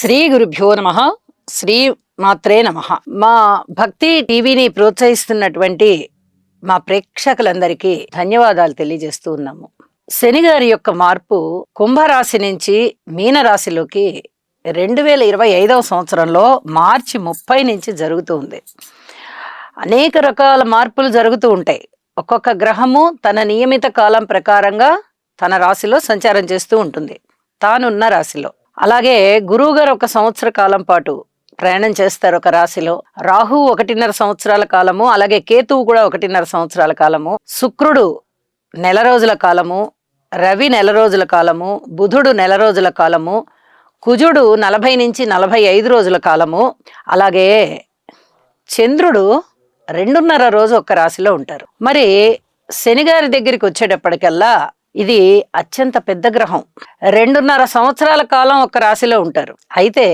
శ్రీ గురుభ్యో నమః. శ్రీ మాత్రే నమః. మా భక్తి టీవీని ప్రోత్సహిస్తున్నటువంటి మా ప్రేక్షకులందరికీ ధన్యవాదాలు తెలియజేస్తూ ఉన్నాము. శని గారి యొక్క మార్పు కుంభరాశి నుంచి మీనరాశిలోకి 2025వ సంవత్సరంలో మార్చి 30 నుంచి జరుగుతూ ఉంది. అనేక రకాల మార్పులు జరుగుతూ ఉంటాయి. ఒక్కొక్క గ్రహము తన నియమిత కాలం ప్రకారంగా తన రాశిలో సంచారం చేస్తూ ఉంటుంది, తానున్న రాశిలో. అలాగే గురువు గారు 1 సంవత్సర కాలం పాటు ప్రయాణం చేస్తారు ఒక రాశిలో. రాహు 1.5 సంవత్సరాల కాలము, అలాగే కేతువు కూడా 1.5 సంవత్సరాల కాలము, శుక్రుడు నెల రోజుల కాలము, రవి నెల రోజుల కాలము, బుధుడు నెల రోజుల కాలము, కుజుడు 40 నుంచి 45 రోజుల కాలము, అలాగే చంద్రుడు 2.5 రోజు ఒక రాశిలో ఉంటారు. మరి శనిగారి దగ్గరికి వచ్చేటప్పటికల్లా ఇది అత్యంత పెద్ద గ్రహం. 2.5 సంవత్సరాల కాలం ఒక రాశిలో ఉంటారు. అయితే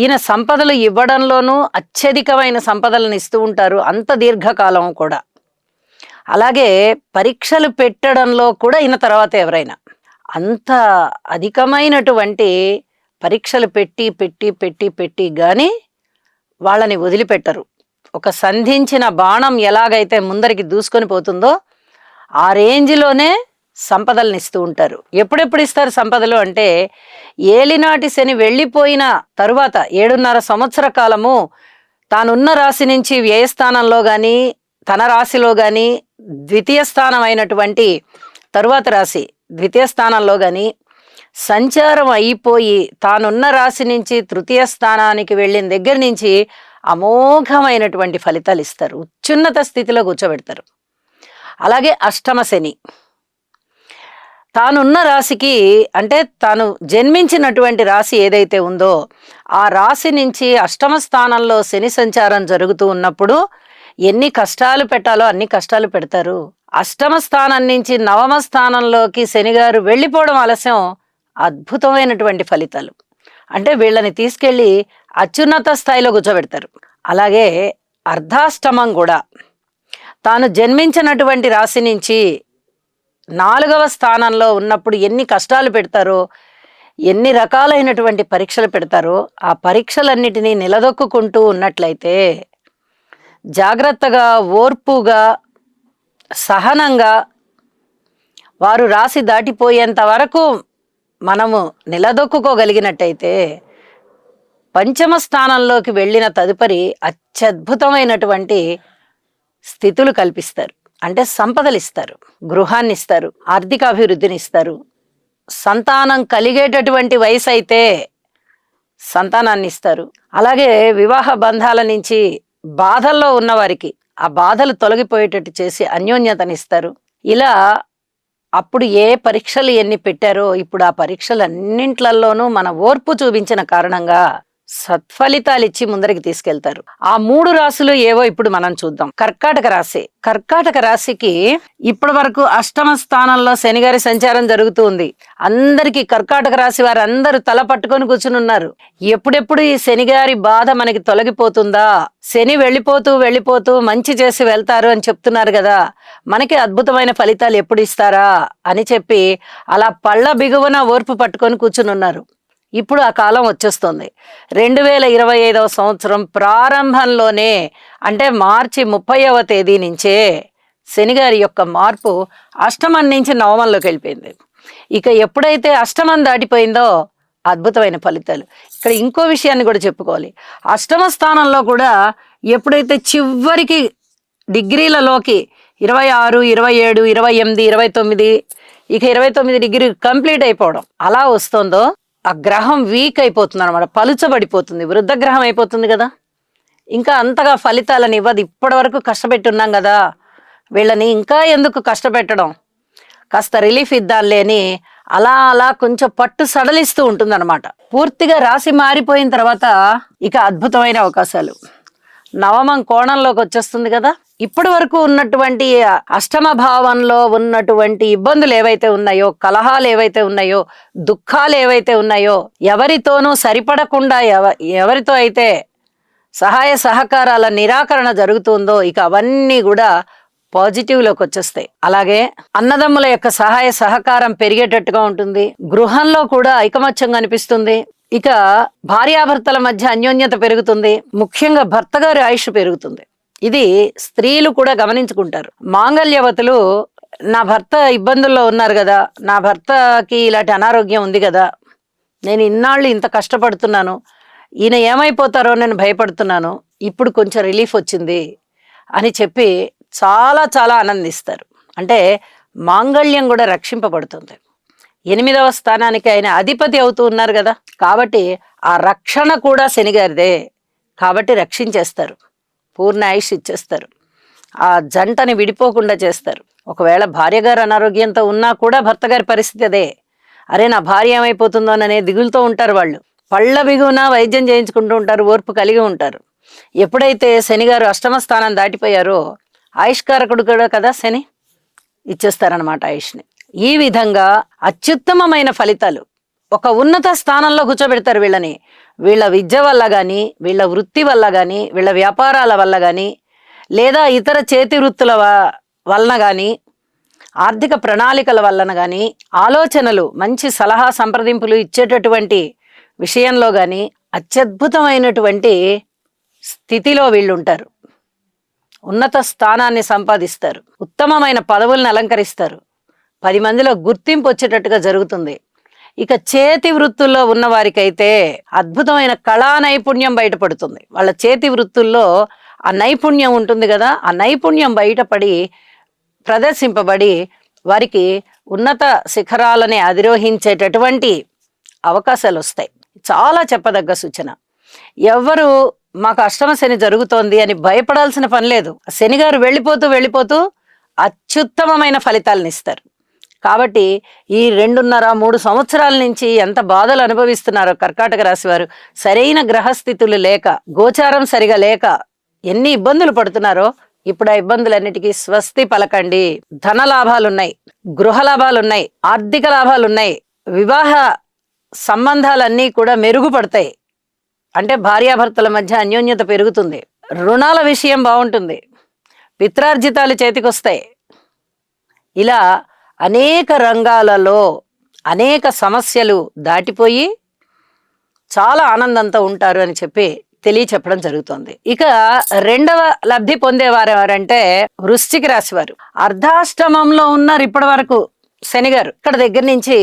ఈయన సంపదలు ఇవ్వడంలోనూ అత్యధికమైన సంపదలను ఇస్తూ ఉంటారు, అంత దీర్ఘకాలం కూడా. అలాగే పరీక్షలు పెట్టడంలో కూడా ఈయన తర్వాత ఎవరైనా అంత అధికమైనటువంటి పరీక్షలు పెట్టి పెట్టి పెట్టి పెట్టి కానీ వాళ్ళని వదిలిపెట్టరు. ఒక సంధించిన బాణం ఎలాగైతే ముందరికి దూసుకొని పోతుందో ఆ రేంజ్లోనే సంపదలను ఇస్తూ ఉంటారు. ఎప్పుడెప్పుడు ఇస్తారు సంపదలు అంటే, ఏలినాటి శని వెళ్ళిపోయిన తరువాత 7.5 సంవత్సర కాలము తానున్న రాశి నుంచి వ్యయస్థానంలో కానీ తన రాశిలో కానీ ద్వితీయ స్థానం అయినటువంటి తరువాత రాశి ద్వితీయ స్థానంలో కానీ సంచారం అయిపోయి తానున్న రాశి నుంచి తృతీయ స్థానానికి వెళ్ళిన దగ్గర నుంచి అమోఘమైనటువంటి ఫలితాలు ఇస్తారు, ఉచ్చున్నత స్థితిలో కూర్చోబెడతారు. అలాగే అష్టమ శని తానున్న రాశికి, అంటే తాను జన్మించినటువంటి రాశి ఏదైతే ఉందో ఆ రాశి నుంచి అష్టమ స్థానంలో శని సంచారం జరుగుతూ ఉన్నప్పుడు ఎన్ని కష్టాలు పెట్టాలో అన్ని కష్టాలు పెడతారు. అష్టమ స్థానం నుంచి నవమ స్థానంలోకి శనిగారు వెళ్ళిపోవడం ఆలస్యం, అద్భుతమైనటువంటి ఫలితాలు. అంటే వీళ్ళని తీసుకెళ్ళి అత్యున్నత స్థాయిలో కూర్చోబెడతారు. అలాగే అర్ధాష్టమం కూడా తాను జన్మించినటువంటి రాశి నుంచి 4వ స్థానంలో ఉన్నప్పుడు ఎన్ని కష్టాలు పెడతారో, ఎన్ని రకాలైనటువంటి పరీక్షలు పెడతారో, ఆ పరీక్షలన్నిటినీ నిలదొక్కుంటూ ఉన్నట్లయితే జాగ్రత్తగా, ఓర్పుగా, సహనంగా వారు రాశి దాటిపోయేంత వరకు మనము నిలదొక్కుకోగలిగినట్టయితే పంచమ స్థానంలోకి వెళ్ళిన తదుపరి అత్యద్భుతమైనటువంటి స్థితులు కల్పిస్తారు. అంటే సంపదలు ఇస్తారు, గృహాన్ని ఇస్తారు, ఆర్థిక అభివృద్ధిని ఇస్తారు. సంతానం కలిగేటటువంటి వయసు అయితే సంతానాన్ని ఇస్తారు. అలాగే వివాహ బంధాల నుంచి బాధల్లో ఉన్నవారికి ఆ బాధలు తొలగిపోయేటట్టు చేసి అన్యోన్యతనిస్తారు. ఇలా అప్పుడు ఏ పరీక్షలు ఎన్ని పెట్టారో ఇప్పుడు ఆ పరీక్షలన్నింట్లలోనూ మన ఓర్పు చూపించిన కారణంగా సత్ఫలితాలు ఇచ్చి ముందరికి తీసుకెళ్తారు. ఆ 3 రాశులు ఏవో ఇప్పుడు మనం చూద్దాం. కర్కాటక రాశి. కర్కాటక రాశికి ఇప్పటి వరకు అష్టమ స్థానంలో శనిగారి సంచారం జరుగుతూ ఉంది. అందరికీ కర్కాటక రాశి వారు అందరూ తల పట్టుకొని కూర్చుని ఉన్నారు. ఎప్పుడెప్పుడు ఈ శనిగారి బాధ మనకి తొలగిపోతుందా, శని వెళ్ళిపోతూ వెళ్ళిపోతూ మంచి చేసి వెళ్తారు అని చెప్తున్నారు కదా, మనకి అద్భుతమైన ఫలితాలు ఎప్పుడు ఇస్తారా అని చెప్పి అలా పళ్ళ బిగువన ఓర్పు పట్టుకొని కూర్చుని ఉన్నారు. ఇప్పుడు ఆ కాలం వచ్చేస్తుంది. 2025వ సంవత్సరం ప్రారంభంలోనే, అంటే మార్చి 30వ తేదీ నుంచే శనిగారి యొక్క మార్పు అష్టమం నుంచి నవమంలోకి వెళ్ళిపోయింది. ఇక ఎప్పుడైతే అష్టమం దాటిపోయిందో అద్భుతమైన ఫలితాలు. ఇక్కడ ఇంకో విషయాన్ని కూడా చెప్పుకోవాలి. అష్టమ స్థానంలో కూడా ఎప్పుడైతే చివరికి డిగ్రీలలోకి 26, 27, 28, 29, ఇక 29 డిగ్రీ కంప్లీట్ అయిపోవడం అలా వస్తుందో ఆ గ్రహం వీక్ అయిపోతుంది అనమాట, పలుచబడిపోతుంది, వృద్ధ గ్రహం అయిపోతుంది కదా. ఇంకా అంతగా ఫలితాలను ఇవ్వదు. ఇప్పటి వరకు కష్టపెట్టున్నాం కదా, వీళ్ళని ఇంకా ఎందుకు కష్టపెట్టడం, కాస్త రిలీఫ్ ఇద్దాంలే అని అలా అలా కొంచెం పట్టు సడలిస్తూ ఉంటుంది అనమాట. పూర్తిగా రాశి మారిపోయిన తర్వాత ఇక అద్భుతమైన అవకాశాలు. నవమం కోణంలోకి వచ్చేస్తుంది కదా. ఇప్పటి వరకు ఉన్నటువంటి అష్టమ భావంలో ఉన్నటువంటి ఇబ్బందులు ఏవైతే ఉన్నాయో, కలహాలు ఏవైతే ఉన్నాయో, దుఃఖాలు ఏవైతే ఉన్నాయో, ఎవరితోనూ సరిపడకుండా ఎవరితో అయితే సహాయ సహకారాల నిరాకరణ జరుగుతుందో ఇక అవన్నీ కూడా పాజిటివ్లోకి వచ్చేస్తాయి. అలాగే అన్నదమ్ముల యొక్క సహాయ సహకారం పెరిగేటట్టుగా ఉంటుంది. గృహంలో కూడా ఐకమత్యం కనిపిస్తుంది. ఇక భార్యాభర్తల మధ్య అన్యోన్యత పెరుగుతుంది, ముఖ్యంగా భర్త గారి ఆయుష్ పెరుగుతుంది. ఇది స్త్రీలు కూడా గమనించుకుంటారు. మాంగళ్యవతులు నా భర్త ఇబ్బందుల్లో ఉన్నారు కదా, నా భర్తకి ఇలాంటి అనారోగ్యం ఉంది కదా, నేను ఇన్నాళ్ళు ఇంత కష్టపడుతున్నాను, ఈయన ఏమైపోతారో నేను భయపడుతున్నాను, ఇప్పుడు కొంచెం రిలీఫ్ వచ్చింది అని చెప్పి చాలా చాలా ఆనందిస్తారు. అంటే మాంగళ్యం కూడా రక్షింపబడుతుంది. 8వ స్థానానికి ఆయన అధిపతి అవుతూ ఉన్నారు కదా, కాబట్టి ఆ రక్షణ కూడా శనిగారిదే. కాబట్టి రక్షించేస్తారు, పూర్ణ ఆయుష్ ఇచ్చేస్తారు, ఆ జంటని విడిపోకుండా చేస్తారు. ఒకవేళ భార్య గారు అనారోగ్యంతో ఉన్నా కూడా భర్త గారి పరిస్థితి అదే. అరే నా భార్య ఏమైపోతుందో అనే దిగులుతో ఉంటారు వాళ్ళు. పళ్ళ బిగున వైద్యం చేయించుకుంటూ ఉంటారు, ఓర్పు కలిగి ఉంటారు. ఎప్పుడైతే శని గారు 8వ స్థానం దాటిపోయారో, ఆయుష్కారకుడు కూడా కదా శని, ఇచ్చేస్తారనమాట ఆయుష్ని. ఈ విధంగా అత్యుత్తమమైన ఫలితాలు, ఒక ఉన్నత స్థానంలో కూర్చోబెడతారు వీళ్ళని. వీళ్ళ విద్య వల్ల కానీ, వీళ్ళ వృత్తి వల్ల కానీ, వీళ్ళ వ్యాపారాల వల్ల కానీ, లేదా ఇతర చేతి వృత్తుల వలన కానీ, ఆర్థిక ప్రణాళికల వలన కానీ, ఆలోచనలు మంచి సలహా సంప్రదింపులు ఇచ్చేటటువంటి విషయంలో కానీ అత్యద్భుతమైనటువంటి స్థితిలో వీళ్ళు ఉంటారు. ఉన్నత స్థానాన్ని సంపాదిస్తారు, ఉత్తమమైన పదవులను అలంకరిస్తారు, 10 మందిలో గుర్తింపు వచ్చేటట్టుగా జరుగుతుంది. ఇక చేతి వృత్తుల్లో ఉన్న వారికైతే అద్భుతమైన కళా నైపుణ్యం బయటపడుతుంది. వాళ్ళ చేతి వృత్తుల్లో ఆ నైపుణ్యం ఉంటుంది కదా, ఆ నైపుణ్యం బయటపడి ప్రదర్శింపబడి వారికి ఉన్నత శిఖరాలని అధిరోహించేటటువంటి అవకాశాలు వస్తాయి. చాలా చెప్పదగ్గ సూచన. ఎవరు మాకు అష్టమ శని జరుగుతోంది అని భయపడాల్సిన పని లేదు. శని గారు వెళ్ళిపోతూ అత్యుత్తమమైన ఫలితాలను ఇస్తారు. కాబట్టి ఈ 2.5-3 సంవత్సరాల నుంచి ఎంత బాధలు అనుభవిస్తున్నారో కర్కాటక రాశి వారు, సరైన గ్రహస్థితులు లేక, గోచారం సరిగా లేక ఎన్ని ఇబ్బందులు పడుతున్నారో, ఇప్పుడు ఆ ఇబ్బందులన్నిటికీ స్వస్తి పలకండి. ధన లాభాలున్నాయి, గృహ లాభాలున్నాయి, ఆర్థిక లాభాలున్నాయి, వివాహ సంబంధాలన్నీ కూడా మెరుగుపడతాయి. అంటే భార్యాభర్తల మధ్య అన్యోన్యత పెరుగుతుంది, రుణాల విషయం బాగుంటుంది, పిత్రార్జితాలు చేతికొస్తాయి. ఇలా అనేక రంగాలలో అనేక సమస్యలు దాటిపోయి చాలా ఆనందంతో ఉంటారు అని చెప్పి తెలియచెప్పడం జరుగుతుంది. ఇక 2వ లబ్ధి పొందేవారు ఎవరంటే వృశ్చిక రాశి వారు. అర్ధాష్టమంలో ఉన్నారు ఇప్పటి వరకు శని గారు. ఇక్కడ దగ్గర నుంచి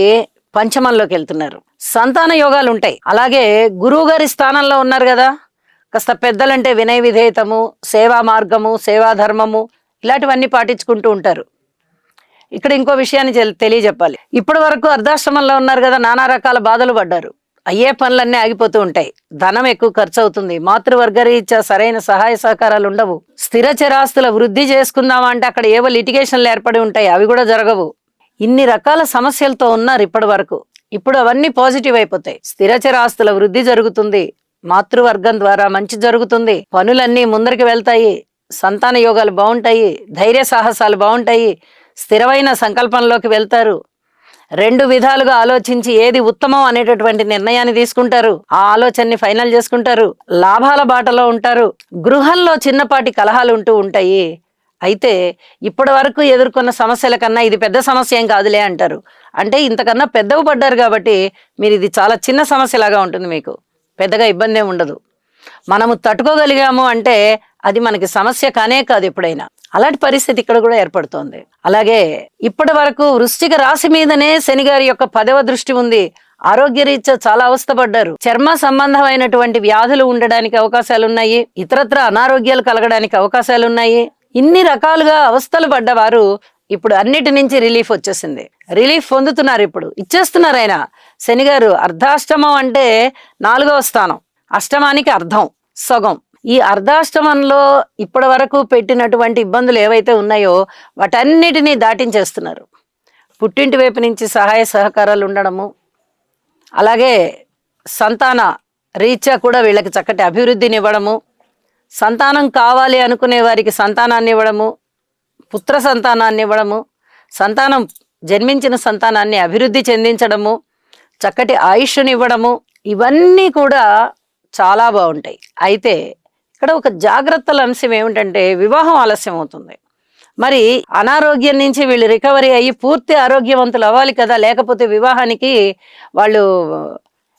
పంచమంలోకి వెళ్తున్నారు. సంతాన యోగాలు ఉంటాయి. అలాగే గురువు గారి స్థానంలో ఉన్నారు కదా, కాస్త పెద్దలంటే వినయ విధేయతము, సేవా మార్గము, సేవా ధర్మము ఇలాంటివన్నీ పాటించుకుంటూ ఉంటారు. ఇక్కడ ఇంకో విషయాన్ని తెలియజెప్పాలి. ఇప్పటి వరకు అర్ధాశ్రమంలో ఉన్నారు కదా, నానా రకాల బాధలు పడ్డారు. అయ్యే పనులన్నీ ఆగిపోతూ ఉంటాయి, ధనం ఎక్కువ ఖర్చు అవుతుంది, మాతృవర్గరీత్యా సరైన సహాయ సహకారాలు ఉండవు, స్థిర చరాస్తుల వృద్ధి చేసుకుందామా అంటే అక్కడ ఏవో లిటిగేషన్లు ఏర్పడి ఉంటాయి, అవి కూడా జరగవు. ఇన్ని రకాల సమస్యలతో ఉన్నారు ఇప్పటి వరకు. ఇప్పుడు అవన్నీ పాజిటివ్ అయిపోతాయి. స్థిర చరాస్తుల వృద్ధి జరుగుతుంది, మాతృవర్గం ద్వారా మంచి జరుగుతుంది, పనులన్నీ ముందరికి వెళ్తాయి, సంతాన యోగాలు బాగుంటాయి, ధైర్య సాహసాలు బాగుంటాయి, స్థిరమైన సంకల్పంలోకి వెళ్తారు. 2 విధాలుగా ఆలోచించి ఏది ఉత్తమం అనేటటువంటి నిర్ణయాన్ని తీసుకుంటారు, ఆ ఆలోచనని ఫైనల్ చేసుకుంటారు, లాభాల బాటలో ఉంటారు. గృహంలో చిన్నపాటి కలహాలు ఉంటూ ఉంటాయి. అయితే ఇప్పటి వరకు ఎదుర్కొన్న సమస్యల కన్నా ఇది పెద్ద సమస్య ఏం కాదులే అంటారు. అంటే ఇంతకన్నా పెద్దవి పడ్డారు కాబట్టి మీరు ఇది చాలా చిన్న సమస్యలాగా ఉంటుంది, మీకు పెద్దగా ఇబ్బంది ఏమి ఉండదు. మనము తట్టుకోగలిగాము అంటే అది మనకి సమస్య కానే కాదు ఎప్పుడైనా. అలాంటి పరిస్థితి ఇక్కడ కూడా ఏర్పడుతోంది. అలాగే ఇప్పటి వరకు వృశ్చిక రాశి మీదనే శని గారి యొక్క 10వ దృష్టి ఉంది. ఆరోగ్యరీత్యా చాలా అవస్థపడ్డారు. చర్మ సంబంధమైనటువంటి వ్యాధులు ఉండడానికి అవకాశాలున్నాయి, ఇతరత్ర అనారోగ్యాలు కలగడానికి అవకాశాలున్నాయి. ఇన్ని రకాలుగా అవస్థలు పడ్డవారు ఇప్పుడు అన్నిటి నుంచి రిలీఫ్ వచ్చేసింది, రిలీఫ్ పొందుతున్నారు. ఇప్పుడు ఇచ్చేస్తున్నారు ఆయన. శని గారు అర్ధాష్టమం అంటే 4వ స్థానం, అష్టమానికి అర్ధం, సగం. ఈ అర్ధాష్టమంలో ఇప్పటి వరకు పెట్టినటువంటి ఇబ్బందులు ఏవైతే ఉన్నాయో వాటన్నిటినీ దాటించేస్తున్నారు. పుట్టింటి వైపు నుంచి సహాయ సహకారాలు ఉండడము, అలాగే సంతాన రీత్యా కూడా వీళ్ళకి చక్కటి అభివృద్ధిని ఇవ్వడము, సంతానం కావాలి అనుకునే వారికి సంతానాన్ని ఇవ్వడము, పుత్ర సంతానాన్ని ఇవ్వడము, సంతానం జన్మించిన సంతానాన్ని అభివృద్ధి చెందించడము, చక్కటి ఆయుష్ని ఇవ్వడము, ఇవన్నీ కూడా చాలా బాగుంటాయి. అయితే ఇక్కడ ఒక జాగ్రత్తల అంశం ఏమిటంటే వివాహం ఆలస్యం అవుతుంది. మరి అనారోగ్యం నుంచి వీళ్ళు రికవరీ అయ్యి పూర్తి ఆరోగ్యవంతులు అవ్వాలి కదా, లేకపోతే వివాహానికి వాళ్ళు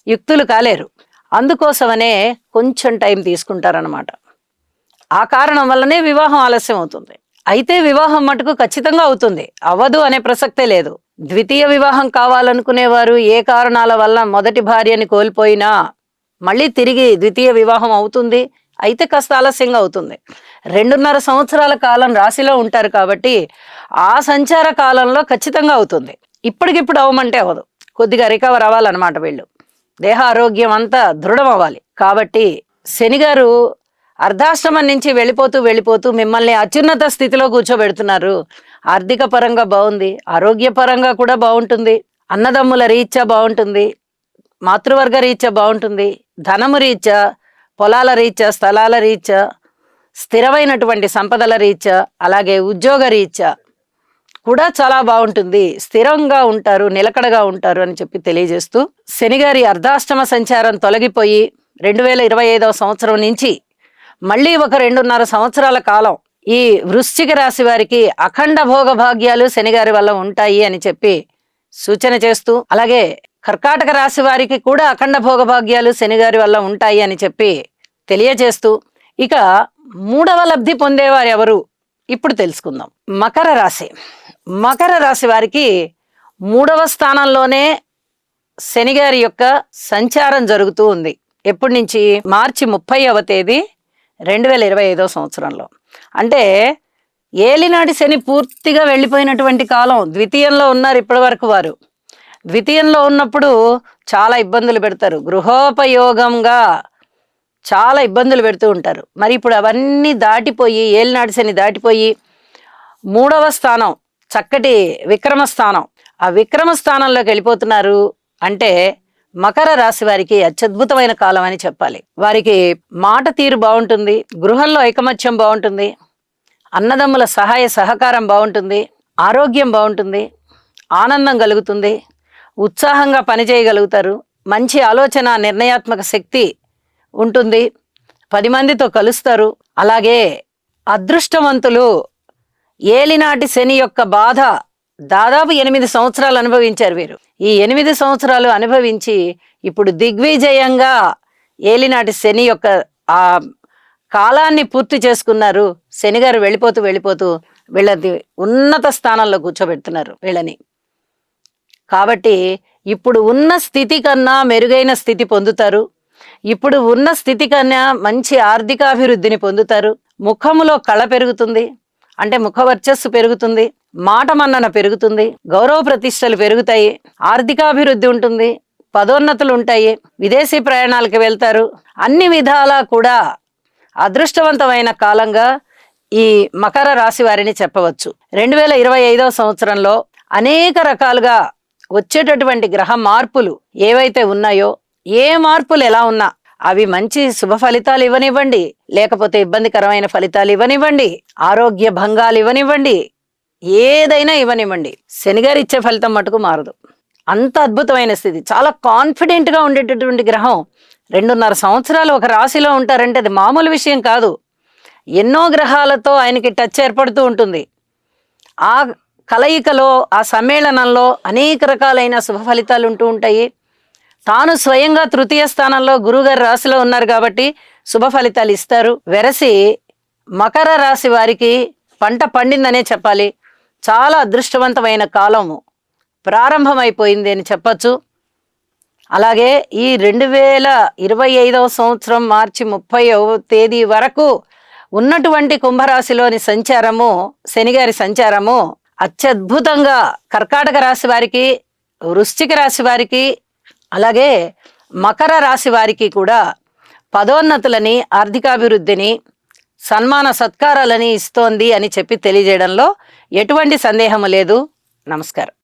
యుక్తులు కాలేరు. అందుకోసమనే కొంచెం టైం తీసుకుంటారనమాట. ఆ కారణం వల్లనే వివాహం ఆలస్యం అవుతుంది. అయితే వివాహం మటుకు ఖచ్చితంగా అవుతుంది, అవ్వదు అనే ప్రసక్తే లేదు. ద్వితీయ వివాహం కావాలనుకునేవారు ఏ కారణాల వల్ల మొదటి భార్యని కోల్పోయినా మళ్ళీ తిరిగి ద్వితీయ వివాహం అవుతుంది. అయితే కాస్త ఆలస్యంగా అవుతుంది. 2.5 సంవత్సరాల కాలం రాశిలో ఉంటారు కాబట్టి ఆ సంచార కాలంలో ఖచ్చితంగా అవుతుంది. ఇప్పటికిప్పుడు అవ్వమంటే అవ్వదు, కొద్దిగా రికవర్ అవ్వాలన్నమాట. వీళ్ళు దేహ ఆరోగ్యం అంతా దృఢం అవ్వాలి. కాబట్టి శనిగారు అర్ధాశ్రమం నుంచి వెళ్ళిపోతూ మిమ్మల్ని అత్యున్నత స్థితిలో కూర్చోబెడుతున్నారు. ఆర్థిక పరంగా బాగుంది, ఆరోగ్యపరంగా కూడా బాగుంటుంది, అన్నదమ్ముల రీత్యా బాగుంటుంది, మాతృవర్గ రీత్యా బాగుంటుంది, ధనము రీత్యా, పొలాల రీత్యా, స్థలాల రీత్యా, స్థిరమైనటువంటి సంపదల రీత్యా, అలాగే ఉద్యోగ రీత్యా కూడా చాలా బాగుంటుంది. స్థిరంగా ఉంటారు, నిలకడగా ఉంటారు అని చెప్పి తెలియజేస్తూ, శనిగారి అర్ధాష్టమ సంచారం తొలగిపోయి 2025వ సంవత్సరం నుంచి మళ్ళీ ఒక 2.5 సంవత్సరాల కాలం ఈ వృశ్చిక రాశి వారికి అఖండ భోగ భాగ్యాలు శనిగారి వల్ల ఉంటాయి అని చెప్పి సూచన చేస్తూ, అలాగే కర్కాటక రాశి వారికి కూడా అఖండ భోగ భాగ్యాలు శనిగారి వల్ల ఉంటాయి అని చెప్పి తెలియజేస్తూ, ఇక 3వ లబ్ధి పొందేవారు ఎవరు ఇప్పుడు తెలుసుకుందాం. మకర రాశి. మకర రాశి వారికి 3వ స్థానంలోనే శనిగారి యొక్క సంచారం జరుగుతూ ఉంది. ఎప్పటి నుంచి? మార్చి 30వ తేదీ 2025వ సంవత్సరంలో. అంటే ఏలినాటి శని పూర్తిగా వెళ్ళిపోయినటువంటి కాలం. ద్వితీయంలో ఉన్నారు ఇప్పటి వరకు వారు. ద్వితీయంలో ఉన్నప్పుడు చాలా ఇబ్బందులు పెడతారు, గృహోపయోగంగా చాలా ఇబ్బందులు పెడుతూ ఉంటారు. మరి ఇప్పుడు అవన్నీ దాటిపోయి, ఏలినాటి శని దాటిపోయి 3వ స్థానం, చక్కటి విక్రమ స్థానం, ఆ విక్రమ స్థానంలోకి వెళ్ళిపోతున్నారు. అంటే మకర రాశి వారికి అత్యద్భుతమైన కాలం అని చెప్పాలి. వారికి మాట తీరు బాగుంటుంది, గృహంలో ఐకమత్యం బాగుంటుంది, అన్నదమ్ముల సహాయ సహకారం బాగుంటుంది, ఆరోగ్యం బాగుంటుంది, ఆనందం కలుగుతుంది, ఉత్సాహంగా పనిచేయగలుగుతారు, మంచి ఆలోచన నిర్ణయాత్మక శక్తి ఉంటుంది, 10 మందితో కలుస్తారు. అలాగే అదృష్టవంతులు. ఏలినాటి శని యొక్క బాధ దాదాపు 8 సంవత్సరాలు అనుభవించారు వీరు. ఈ 8 సంవత్సరాలు అనుభవించి ఇప్పుడు దిగ్విజయంగా ఏలినాటి శని యొక్క ఆ కాలాన్ని పూర్తి చేసుకున్నారు. శనిగారు వెళ్ళిపోతూ వీళ్ళది ఉన్నత స్థానంలో కూర్చోబెడుతున్నారు వీళ్ళని. కాబట్టి ఇప్పుడు ఉన్న స్థితి కన్నా మెరుగైన స్థితి పొందుతారు. ఇప్పుడు ఉన్న స్థితి కన్నా మంచి ఆర్థికాభివృద్ధిని పొందుతారు. ముఖములో కళ పెరుగుతుంది, అంటే ముఖ వర్చస్సు పెరుగుతుంది, మాట మన్నన పెరుగుతుంది, గౌరవ ప్రతిష్టలు పెరుగుతాయి, ఆర్థికాభివృద్ధి ఉంటుంది, పదోన్నతులు ఉంటాయి, విదేశీ ప్రయాణాలకు వెళ్తారు. అన్ని విధాలా కూడా అదృష్టవంతమైన కాలంగా ఈ మకర రాశి వారిని చెప్పవచ్చు. 2025వ సంవత్సరంలో అనేక రకాలుగా వచ్చేటటువంటి గ్రహ మార్పులు ఏవైతే ఉన్నాయో, ఏ మార్పులు ఎలా ఉన్నా అవి మంచి శుభ ఫలితాలు ఇవ్వనివ్వండి, లేకపోతే ఇబ్బందికరమైన ఫలితాలు ఇవ్వనివ్వండి, ఆరోగ్య భంగాలు ఇవ్వనివ్వండి, ఏదైనా ఇవ్వనివ్వండి, శనిగారు ఇచ్చే ఫలితం మటుకు మారదు. అంత అద్భుతమైన స్థితి. చాలా కాన్ఫిడెంట్గా ఉండేటటువంటి గ్రహం 2.5 సంవత్సరాలు ఒక రాశిలో ఉంటారంటే అది మామూలు విషయం కాదు. ఎన్నో గ్రహాలతో ఆయనకి టచ్ ఏర్పడుతూ ఉంటుంది. ఆ కలయికలో, ఆ సమ్మేళనంలో అనేక రకాలైన శుభ ఫలితాలు ఉంటూ ఉంటాయి. తాను స్వయంగా తృతీయ స్థానంలో గురువుగారు రాశిలో ఉన్నారు కాబట్టి శుభ ఫలితాలు ఇస్తారు. వెరసి మకర రాశి వారికి పంట పండిందనే చెప్పాలి. చాలా అదృష్టవంతమైన కాలము ప్రారంభమైపోయింది అని చెప్పచ్చు. అలాగే ఈ 2025వ సంవత్సరం మార్చి 30వ తేదీ వరకు ఉన్నటువంటి కుంభరాశిలోని సంచారము, శనిగారి సంచారము అత్యద్భుతంగా కర్కాటక రాశి వారికి, వృశ్చిక రాశి వారికి, అలాగే మకర రాశి వారికి కూడా పదోన్నతులని, ఆర్థికాభివృద్ధిని, సన్మాన సత్కారాలని ఇస్తోంది అని చెప్పి తెలియజేయడంలో ఎటువంటి సందేహము లేదు. నమస్కారం.